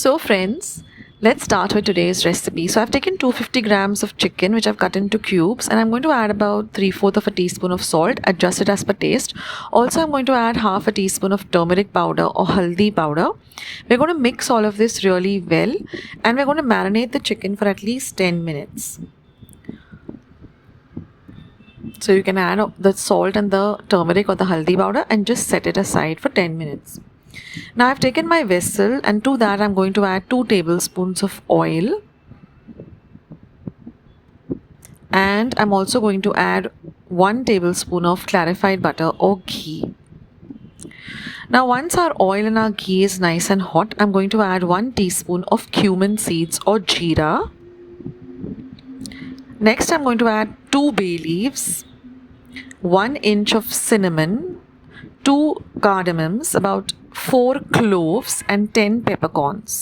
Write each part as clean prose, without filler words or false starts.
So friends, let's start with today's recipe. So I've taken 250 grams of chicken which I've cut into cubes, and I'm going to add about 3/4 of a teaspoon of salt, adjust it as per taste. Also, I'm going to add half a teaspoon of turmeric powder or haldi powder. We're going to mix all of this really well, and we're going to marinate the chicken for at least 10 minutes. So you can add the salt and the turmeric or the haldi powder and just set it aside for 10 minutes. Now I've taken my vessel, and to that I'm going to add 2 tablespoons of oil, and I'm also going to add 1 tablespoon of clarified butter or ghee. Now once our oil and our ghee is nice and hot, I'm going to add 1 teaspoon of cumin seeds or jeera. Next I'm going to add 2 bay leaves, 1 inch of cinnamon, 2 cardamoms, about 4 cloves and 10 peppercorns.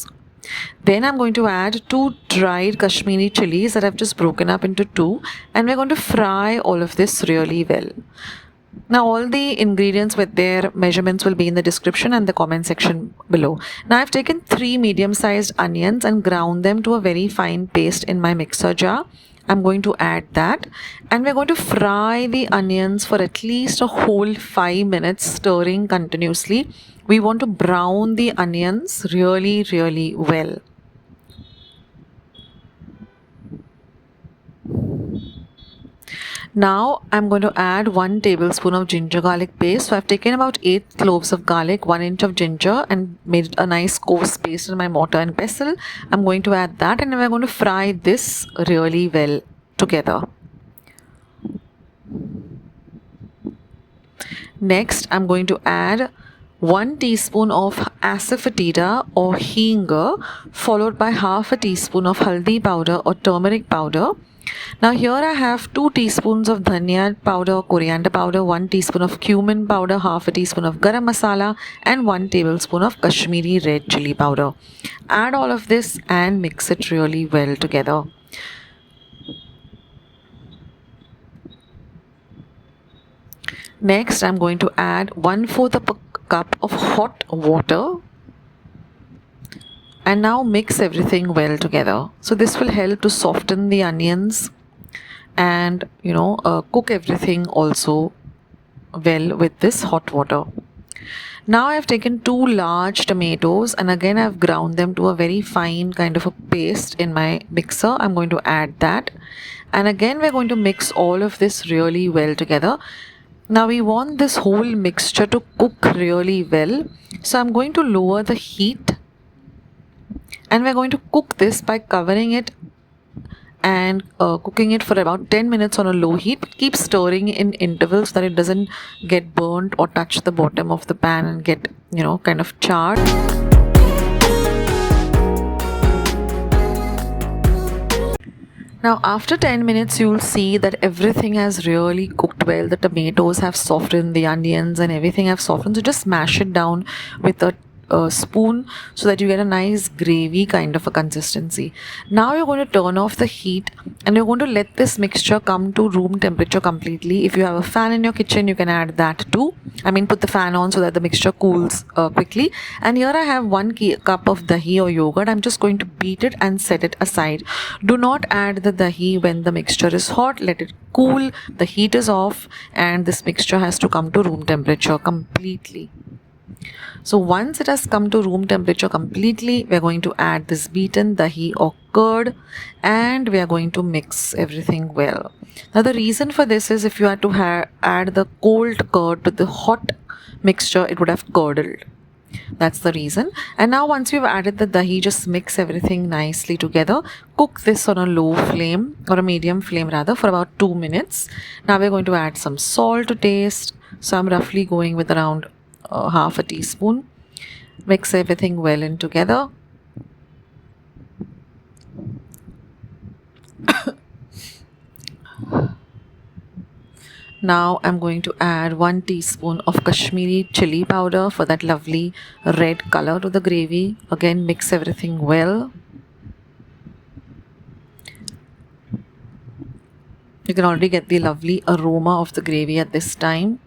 Then I'm going to add 2 dried Kashmiri chilies that I've just broken up into 2, and we're going to fry all of this really well. Now all the ingredients with their measurements will be in the description and the comment section below. Now I've taken 3 medium-sized onions and ground them to a very fine paste in my mixer jar. I'm going to add that, and we're going to fry the onions for at least a whole 5 minutes, stirring continuously. We want to brown the onions really well. Now I'm going to add 1 tablespoon of ginger garlic paste. So I've taken about 8 cloves of garlic, 1 inch of ginger, and made a nice coarse paste in my mortar and pestle. I'm going to add that, and we're going to fry this really well together. Next, I'm going to add 1 teaspoon of asafoetida or hing, followed by half a teaspoon of haldi powder or turmeric powder. Now here I have 2 teaspoons of dhania powder, coriander powder, 1 teaspoon of cumin powder, half a teaspoon of garam masala, and 1 tablespoon of Kashmiri red chilli powder. Add all of this and mix it really well together. Next, I'm going to add 1/4 of a cup of hot water, and now mix everything well together. So this will help to soften the onions and cook everything also well with this hot water. Now I've taken 2 large tomatoes, and again I've ground them to a very fine kind of a paste in my mixer. I'm going to add that, and again we're going to mix all of this really well together. Now we want this whole mixture to cook really well, so I'm going to lower the heat, and we're going to cook this by covering it and cooking it for about 10 minutes on a low heat. But keep stirring in intervals so that it doesn't get burnt or touch the bottom of the pan and get kind of charred. Now after 10 minutes, you will see that everything has really cooked well. The tomatoes have softened, the onions and everything have softened. So just mash it down with a spoon so that you get a nice gravy kind of a consistency. Now you're going to turn off the heat, and you're going to let this mixture come to room temperature completely. If you have a fan in your kitchen, you can add that too. Put the fan on so that the mixture cools quickly. And here I have 1 cup of dahi or yogurt. I'm just going to beat it and set it aside. Do not add the dahi when the mixture is hot. Let it cool. The heat is off, and this mixture has to come to room temperature completely. So once it has come to room temperature completely, we are going to add this beaten dahi or curd, and we are going to mix everything well. Now the reason for this is, if you had to add the cold curd to the hot mixture, it would have curdled. That's the reason. And now once you've added the dahi, just mix everything nicely together. Cook this on a low flame, or a medium flame rather, for about 2 minutes. Now we're going to add some salt to taste. So I'm roughly going with around half a teaspoon. Mix everything well in together. Now I'm going to add 1 teaspoon of Kashmiri chilli powder for that lovely red color to the gravy. Again, mix everything well. You can already get the lovely aroma of the gravy at this time.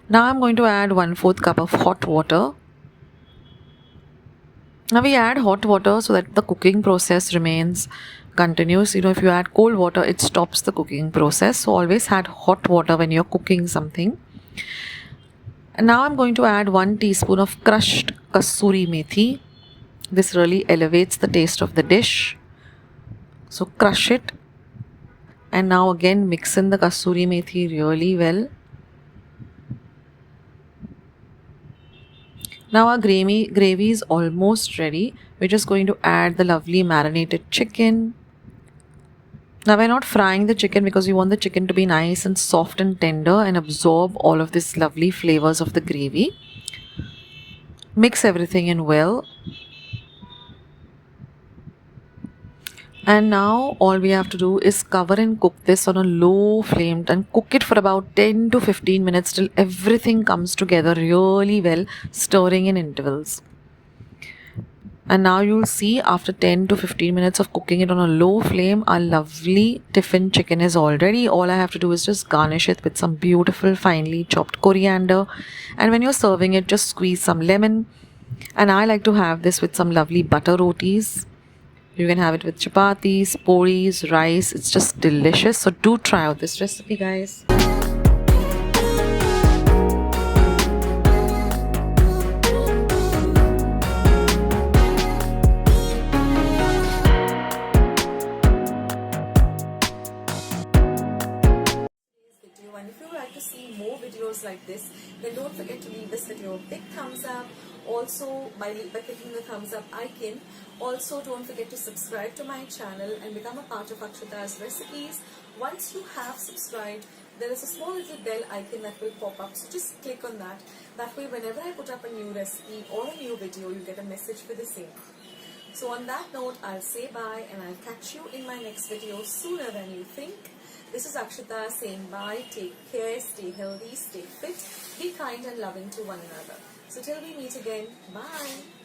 Now I'm going to add 1/4 cup of hot water, Now we add hot water so that the cooking process remains continuous. If you add cold water, it stops the cooking process. So always add hot water when you're cooking something. And now I'm going to add 1 teaspoon of crushed Kasuri meethi. This really elevates the taste of the dish. So crush it. And now again mix in the Kasuri meethi really well. Now our gravy is almost ready. We're just going to add the lovely marinated chicken. Now we're not frying the chicken because we want the chicken to be nice and soft and tender and absorb all of these lovely flavors of the gravy. Mix everything in well. And now all we have to do is cover and cook this on a low flame and cook it for about 10 to 15 minutes till everything comes together really well, stirring in intervals. And now you'll see after 10 to 15 minutes of cooking it on a low flame, our lovely Tiffin chicken is all ready. All I have to do is just garnish it with some beautiful finely chopped coriander. And when you're serving it, just squeeze some lemon. And I like to have this with some lovely butter rotis. You can have it with chapatis, puris, rice. It's just delicious. So do try out this recipe, guys. And if you would like to see more videos like this, then don't forget to leave this video a big thumbs up. Also, by clicking the thumbs up icon. Also, don't forget to subscribe to my channel and become a part of Akshata's recipes. Once you have subscribed, there is a small little bell icon that will pop up. So just click on that. That way, whenever I put up a new recipe or a new video, you get a message for the same. So on that note, I'll say bye and I'll catch you in my next video sooner than you think. This is Akshata saying bye, take care, stay healthy, stay fit, be kind and loving to one another. So till we meet again, bye.